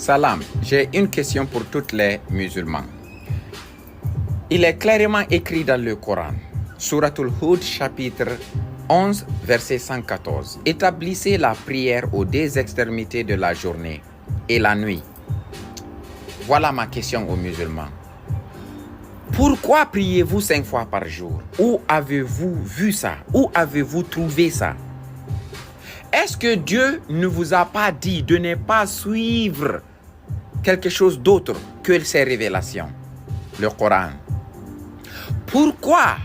Salam, j'ai une question pour tous les musulmans. Il est clairement écrit dans le Coran, Souratul Hud, chapitre 11, verset 114. Établissez la prière aux deux extrémités de la journée et la nuit. Voilà ma question aux musulmans. Pourquoi priez-vous 5 fois par jour? Où avez-vous vu ça? Où avez-vous trouvé ça? Est-ce que Dieu ne vous a pas dit de ne pas suivre quelque chose d'autre que ses révélations, le Coran? Pourquoi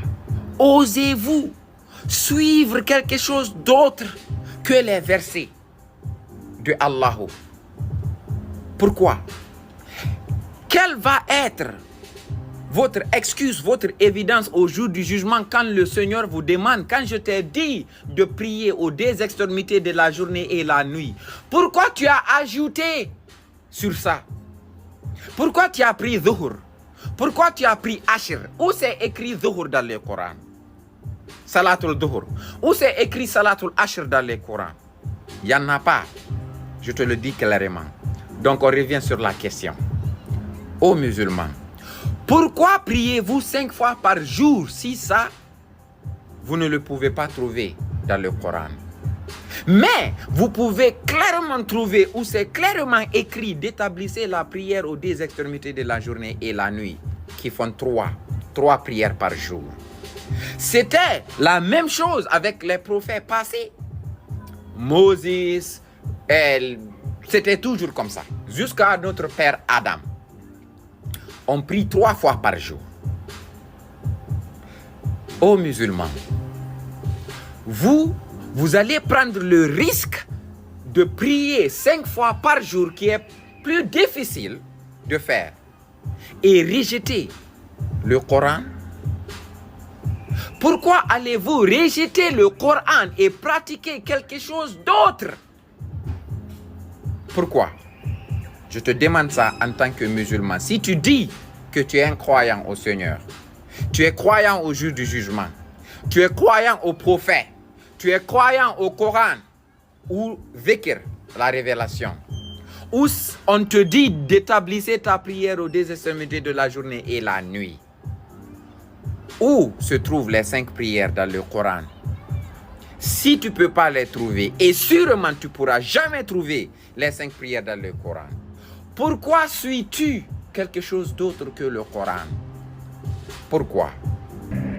osez-vous suivre quelque chose d'autre que les versets de Allah? Pourquoi? Quelle va être votre excuse, votre évidence au jour du jugement quand le Seigneur vous demande, quand je t'ai dit de prier aux deux extrémités de la journée et la nuit, pourquoi tu as ajouté sur ça? Pourquoi tu as pris Zuhur? Pourquoi tu as pris Ashir? Où c'est écrit Zuhur dans le Coran? Salatul Zuhur. Où c'est écrit Salatul Ashir dans le Coran? Il n'y en a pas. Je te le dis clairement. Donc on revient sur la question. Ô musulmans, pourquoi priez-vous 5 fois par jour si ça, vous ne le pouvez pas trouver dans le Coran? Mais vous pouvez clairement trouver où c'est clairement écrit d'établir la prière aux deux extrémités de la journée et la nuit, qui font 3 prières par jour. C'était la même chose avec les prophètes passés. Moses, c'était toujours comme ça, jusqu'à notre père Adam. On prie 3 fois par jour. Ô musulmans, vous allez prendre le risque de prier 5 fois par jour, qui est plus difficile de faire, et rejeter le Coran. Pourquoi allez-vous rejeter le Coran et pratiquer quelque chose d'autre? Pourquoi? Je te demande ça en tant que musulman. Si tu dis que tu es un croyant au Seigneur, tu es croyant au jour du jugement, tu es croyant au prophète, tu es croyant au Coran ou Zikr, la révélation, où on te dit d'établir ta prière aux deux extrémités de la journée et la nuit, où se trouvent les 5 prières dans le Coran? Si tu ne peux pas les trouver, et sûrement tu ne pourras jamais trouver les 5 prières dans le Coran, pourquoi suis-tu quelque chose d'autre que le Coran? Pourquoi?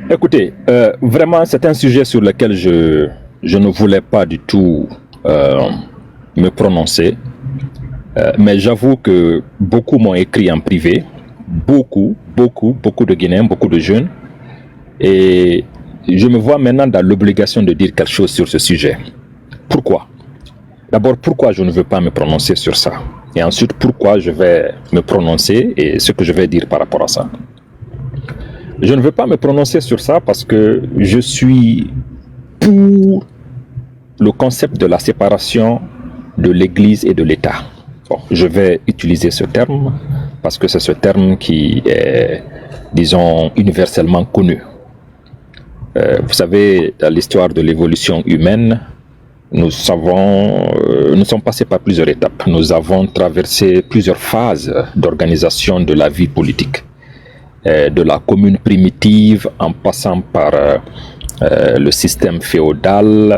Écoutez, vraiment c'est un sujet sur lequel je ne voulais pas du tout me prononcer, mais j'avoue que beaucoup m'ont écrit en privé, beaucoup de Guinéens, beaucoup de jeunes, et je me vois maintenant dans l'obligation de dire quelque chose sur ce sujet. Pourquoi? D'abord, pourquoi je ne veux pas me prononcer sur ça? Et ensuite, pourquoi je vais me prononcer et ce que je vais dire par rapport à ça? Je ne veux pas me prononcer sur ça parce que je suis pour le concept de la séparation de l'Église et de l'État. Bon, je vais utiliser ce terme parce que c'est ce terme qui est, disons, universellement connu. Vous savez, dans l'histoire de l'évolution humaine, nous sommes passés par plusieurs étapes. Nous avons traversé plusieurs phases d'organisation de la vie politique. De la commune primitive en passant par le système féodal,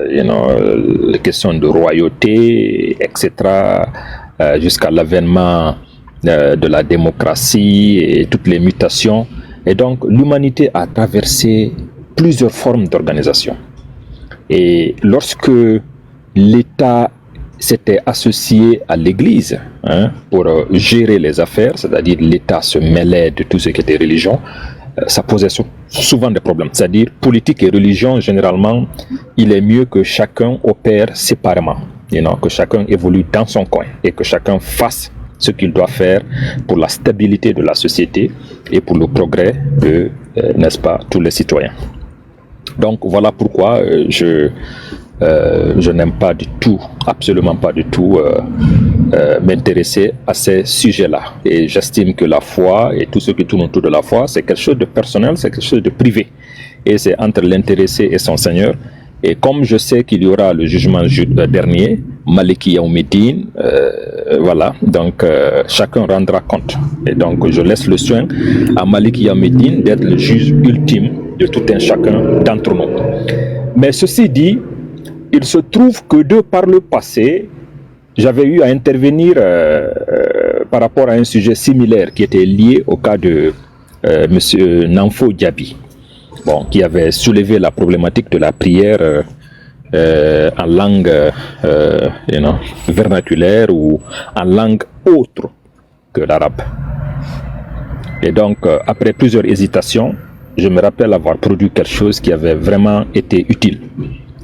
les questions de royauté, etc., jusqu'à l'avènement de la démocratie et toutes les mutations. Et donc, l'humanité a traversé plusieurs formes d'organisation. Et lorsque l'État s'était associé à l'Église pour gérer les affaires, c'est-à-dire l'État se mêlait de tout ce qui était religion, ça posait souvent des problèmes. C'est-à-dire, politique et religion, généralement, il est mieux que chacun opère séparément, que chacun évolue dans son coin et que chacun fasse ce qu'il doit faire pour la stabilité de la société et pour le progrès de, n'est-ce pas, tous les citoyens. Donc voilà pourquoi je n'aime pas du tout, absolument pas du tout, m'intéresser à ces sujets-là. Et j'estime que la foi et tout ce qui tourne autour de la foi, c'est quelque chose de personnel, c'est quelque chose de privé. Et c'est entre l'intéressé et son Seigneur. Et comme je sais qu'il y aura le jugement dernier, Maliki Yaoumiddin, voilà, donc chacun rendra compte. Et donc je laisse le soin à Maliki Yaoumiddin d'être le juge ultime de tout un chacun d'entre nous. Mais ceci dit, il se trouve que de par le passé, j'avais eu à intervenir par rapport à un sujet similaire qui était lié au cas de M. Namfo Diaby, bon, qui avait soulevé la problématique de la prière en langue vernaculaire ou en langue autre que l'arabe. Et donc, après plusieurs hésitations, je me rappelle avoir produit quelque chose qui avait vraiment été utile.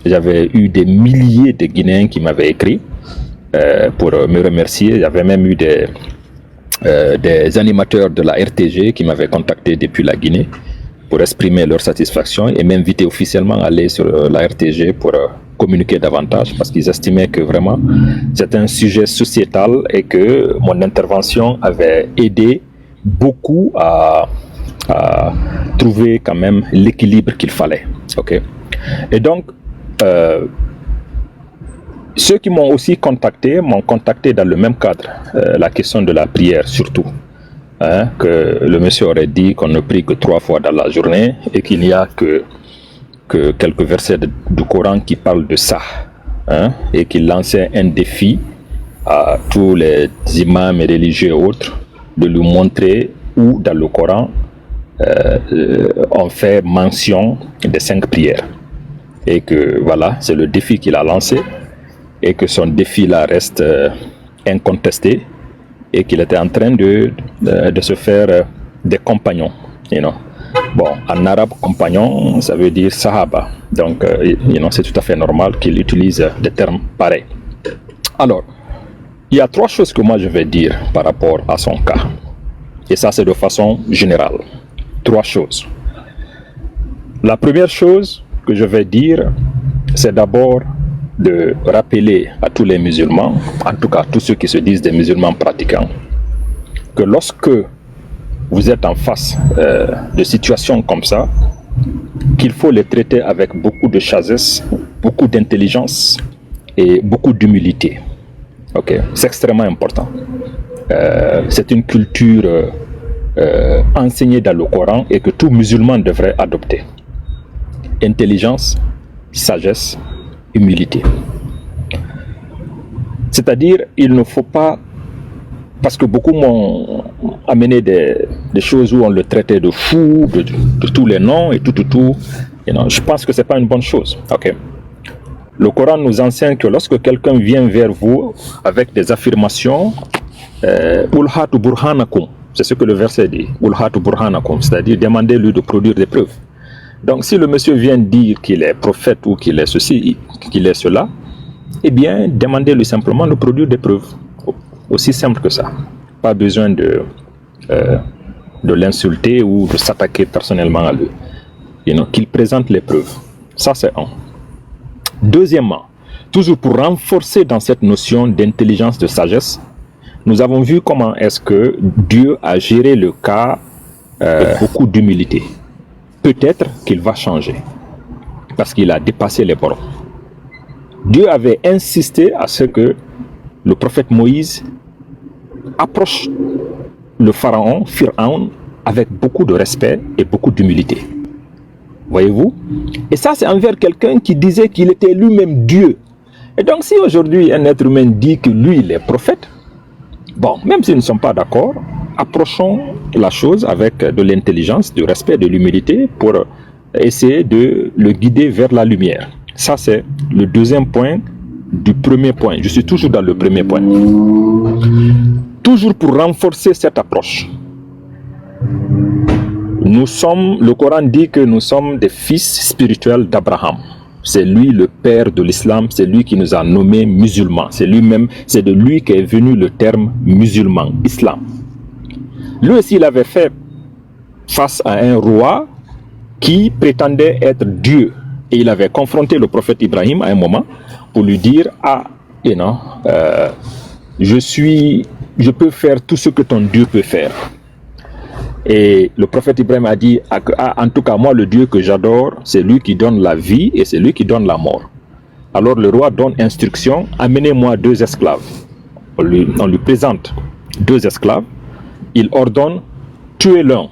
J'avais eu des milliers de Guinéens qui m'avaient écrit pour me remercier. J'avais même eu des animateurs de la RTG qui m'avaient contacté depuis la Guinée pour exprimer leur satisfaction et m'inviter officiellement à aller sur la RTG pour communiquer davantage parce qu'ils estimaient que vraiment c'est un sujet sociétal et que mon intervention avait aidé beaucoup à trouver quand même l'équilibre qu'il fallait. Okay. Et donc, ceux qui m'ont aussi contacté m'ont contacté dans le même cadre, la question de la prière surtout, hein, que le monsieur aurait dit qu'on ne prie que 3 fois dans la journée et qu'il n'y a que quelques versets du Coran qui parlent de ça, hein, et qu'il lançait un défi à tous les imams et religieux et autres de lui montrer où dans le Coran on fait mention des 5 prières. Et que voilà, c'est le défi qu'il a lancé et que son défi là reste incontesté et qu'il était en train de se faire des compagnons, you know. Bon, en arabe, compagnon, ça veut dire sahaba. Donc, c'est tout à fait normal qu'il utilise des termes pareils. Alors, il y a 3 choses que moi je vais dire par rapport à son cas. Et ça, c'est de façon générale. 3 choses. La première chose que je vais dire, c'est d'abord de rappeler à tous les musulmans, en tout cas tous ceux qui se disent des musulmans pratiquants, que lorsque vous êtes en face de situations comme ça, qu'il faut les traiter avec beaucoup de sagesse, beaucoup d'intelligence et beaucoup d'humilité. Okay. C'est extrêmement important. C'est une culture enseignée dans le Coran et que tout musulman devrait adopter. Intelligence, sagesse, humilité. C'est-à-dire, il ne faut pas, parce que beaucoup m'ont amené des choses où on le traitait de fou, de tous les noms et tout, je pense que ce n'est pas une bonne chose. Okay. Le Coran nous enseigne que lorsque quelqu'un vient vers vous avec des affirmations, Ulhatu burhanakum, c'est ce que le verset dit, Ulhatu burhanakum, c'est-à-dire demandez-lui de produire des preuves. Donc si le monsieur vient dire qu'il est prophète ou qu'il est ceci, qu'il est cela, eh bien demandez-lui simplement de produire des preuves. Aussi simple que ça. Pas besoin de l'insulter ou de s'attaquer personnellement à lui. Qu'il présente les preuves. Ça c'est un. Deuxièmement, toujours pour renforcer dans cette notion d'intelligence, de sagesse, nous avons vu comment est-ce que Dieu a géré le cas avec beaucoup d'humilité. Peut-être qu'il va changer, parce qu'il a dépassé les bornes. Dieu avait insisté à ce que le prophète Moïse approche le pharaon, Pharaon, avec beaucoup de respect et beaucoup d'humilité. Voyez-vous? Et ça, c'est envers quelqu'un qui disait qu'il était lui-même Dieu. Et donc, si aujourd'hui un être humain dit que lui, il est prophète, bon, même s'ils ne sont pas d'accord, approchons la chose avec de l'intelligence, du respect, de l'humilité pour essayer de le guider vers la lumière. Ça, c'est le deuxième point du premier point. Je suis toujours dans le premier point. Toujours pour renforcer cette approche. Le Coran dit que nous sommes des fils spirituels d'Abraham. C'est lui le père de l'islam, c'est lui qui nous a nommés musulmans. C'est lui-même, c'est de lui qu'est venu le terme musulman, islam. Lui aussi, il avait fait face à un roi qui prétendait être Dieu. Et il avait confronté le prophète Ibrahim à un moment pour lui dire « Ah, je peux faire tout ce que ton Dieu peut faire. Et le prophète Ibrahim a dit, en tout cas moi le Dieu que j'adore, c'est lui qui donne la vie et c'est lui qui donne la mort. Alors le roi donne instruction, amenez-moi 2 esclaves. On lui présente 2 esclaves, il ordonne, tuez l'un.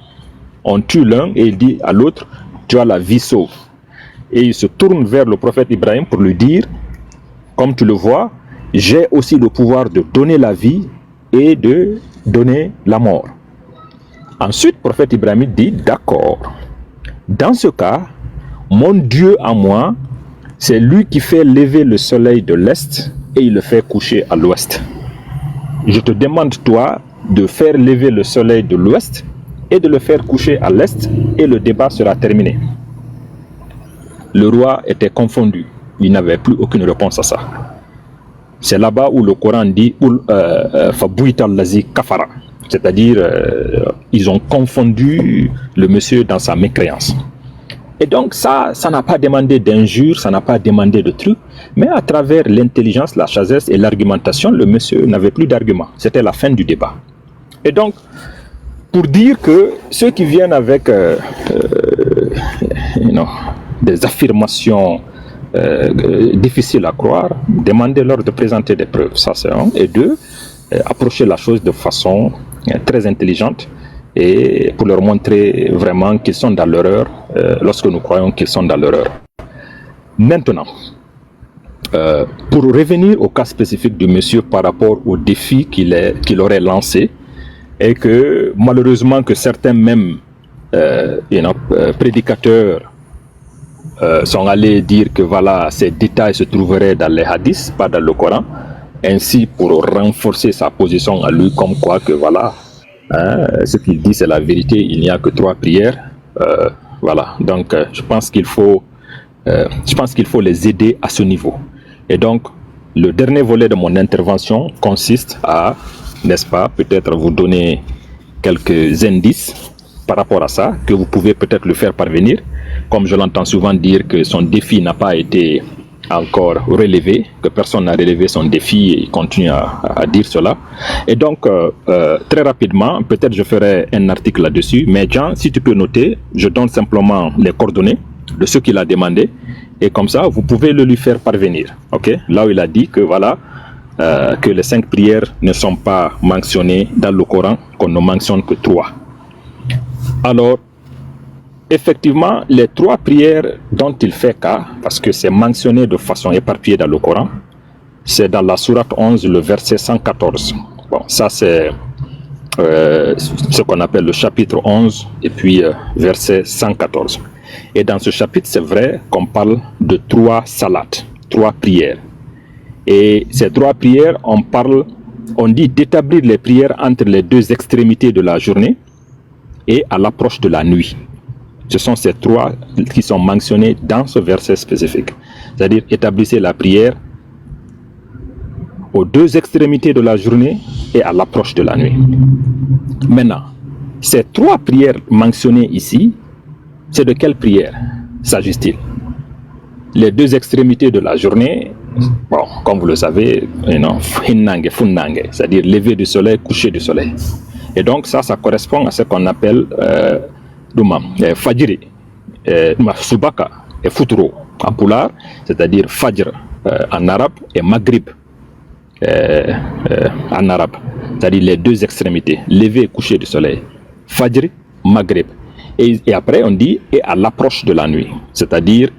On tue l'un et il dit à l'autre, tu as la vie sauve. Et il se tourne vers le prophète Ibrahim pour lui dire, comme tu le vois, j'ai aussi le pouvoir de donner la vie et de donner la mort. Ensuite, le prophète Ibrahim dit, d'accord, dans ce cas, mon Dieu à moi, c'est lui qui fait lever le soleil de l'Est et il le fait coucher à l'Ouest. Je te demande, toi, de faire lever le soleil de l'Ouest et de le faire coucher à l'Est et le débat sera terminé. Le roi était confondu, il n'avait plus aucune réponse à ça. C'est là-bas où le Coran dit Fabouita Lazi Kafara, c'est-à-dire ils ont confondu le monsieur dans sa mécréance. Et donc ça n'a pas demandé d'injures, ça n'a pas demandé de trucs, mais à travers l'intelligence, la sagesse et l'argumentation, le monsieur n'avait plus d'arguments. C'était la fin du débat. Et donc, pour dire que ceux qui viennent avec des affirmations difficiles à croire, demandez-leur de présenter des preuves, ça c'est un. Et 2, approcher la chose de façon très intelligente et pour leur montrer vraiment qu'ils sont dans l'erreur lorsque nous croyons qu'ils sont dans l'erreur. Maintenant, pour revenir au cas spécifique du monsieur par rapport au défi qu'il aurait lancé et que malheureusement que certains même prédicateurs sont allés dire que voilà, ces détails se trouveraient dans les hadiths, pas dans le Coran, ainsi pour renforcer sa position à lui comme quoi que voilà, ce qu'il dit c'est la vérité, il n'y a que 3 prières, voilà, donc je pense qu'il faut les aider à ce niveau. Et donc le dernier volet de mon intervention consiste à, n'est-ce pas, peut-être vous donner quelques indices par rapport à ça, que vous pouvez peut-être le faire parvenir, comme je l'entends souvent dire que son défi n'a pas été encore relevé, que personne n'a relevé son défi, et il continue à dire cela. Et donc, très rapidement, peut-être je ferai un article là-dessus, mais Jean, si tu peux noter, je donne simplement les coordonnées de ce qu'il a demandé, et comme ça, vous pouvez le lui faire parvenir. Okay? Là où il a dit que voilà, que les 5 prières ne sont pas mentionnées dans le Coran, qu'on ne mentionne que 3. Alors, effectivement, les 3 prières dont il fait cas, parce que c'est mentionné de façon éparpillée dans le Coran, c'est dans la sourate 11, le verset 114. Bon, ça c'est ce qu'on appelle le chapitre 11, et puis verset 114. Et dans ce chapitre, c'est vrai qu'on parle de 3 salats, 3 prières. Et ces 3 prières, on dit d'établir les prières entre les 2 extrémités de la journée et à l'approche de la nuit. Ce sont ces 3 qui sont mentionnés dans ce verset spécifique. C'est-à-dire établissez la prière aux 2 extrémités de la journée et à l'approche de la nuit. Maintenant, ces 3 prières mentionnées ici, c'est de quelle prière s'agit-il? Les 2 extrémités de la journée, bon, comme vous le savez, c'est-à-dire lever du soleil, coucher du soleil. Et donc ça correspond à ce qu'on appelle Fajri, Subaka et Futuro en pulaar, c'est-à-dire Fajr en arabe et Maghrib en arabe, c'est-à-dire les 2 extrémités, lever et coucher du soleil, Fajr, Maghrib. Et après on dit et à l'approche de la nuit, c'est-à-dire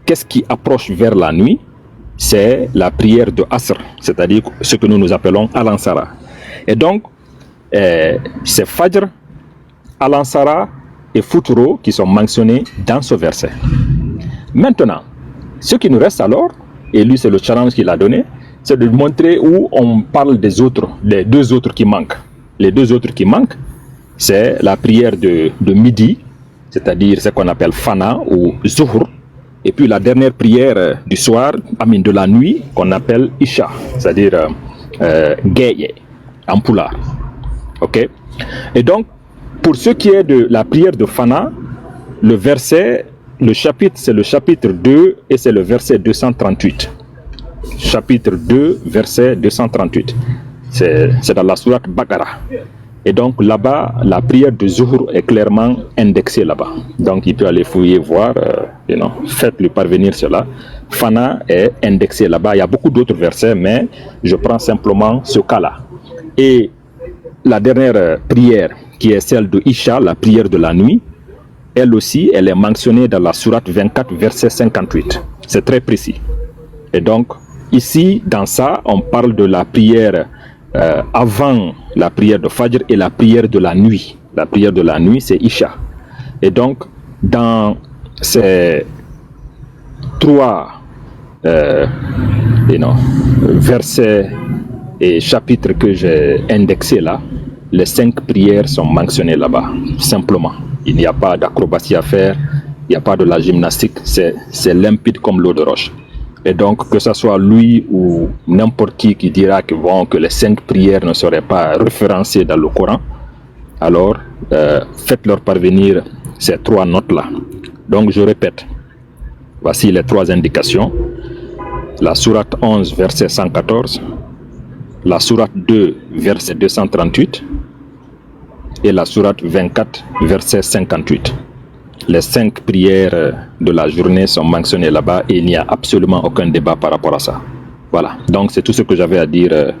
qu'est-ce qui approche vers la nuit? C'est la prière de Asr, c'est-à-dire ce que nous appelons Al-Ansara. Et donc, c'est Fajr, Al-Ansara et Futuro qui sont mentionnés dans ce verset. Maintenant, ce qui nous reste alors, et lui c'est le challenge qu'il a donné, c'est de montrer où on parle des autres, les 2 autres qui manquent. Les 2 autres qui manquent, c'est la prière de midi, c'est-à-dire ce qu'on appelle Fana ou Zuhr, et puis la dernière prière du soir, de la nuit, qu'on appelle Isha, c'est-à-dire Geye, en pulaar. Ok? Et donc, pour ce qui est de la prière de Fana, le chapitre, c'est le chapitre 2 et c'est le verset 238. Chapitre 2, verset 238. C'est dans la sourate Baqara. Et donc là-bas, la prière de Zuhur est clairement indexée là-bas. Donc il peut aller fouiller, voir, faites-lui parvenir cela. Fana est indexé là-bas. Il y a beaucoup d'autres versets, mais je prends simplement ce cas-là. Et la dernière prière, qui est celle de Isha, la prière de la nuit, elle aussi, elle est mentionnée dans la sourate 24, verset 58. C'est très précis. Et donc, ici, dans ça, on parle de la prière avant la prière de Fajr et la prière de la nuit. La prière de la nuit, c'est Isha. Et donc, dans ces trois versets et chapitres que j'ai indexés là, les 5 prières sont mentionnées là-bas, simplement. Il n'y a pas d'acrobatie à faire, il n'y a pas de la gymnastique, c'est limpide comme l'eau de roche. Et donc, que ce soit lui ou n'importe qui dira que, que les 5 prières ne seraient pas référencées dans le Coran, alors faites-leur parvenir ces 3 notes-là. Donc, je répète, voici les 3 indications. La sourate 11, verset 114, la sourate 2, verset 238, et la sourate 24, verset 58. Les 5 prières de la journée sont mentionnées là-bas et il n'y a absolument aucun débat par rapport à ça. Voilà, donc c'est tout ce que j'avais à dire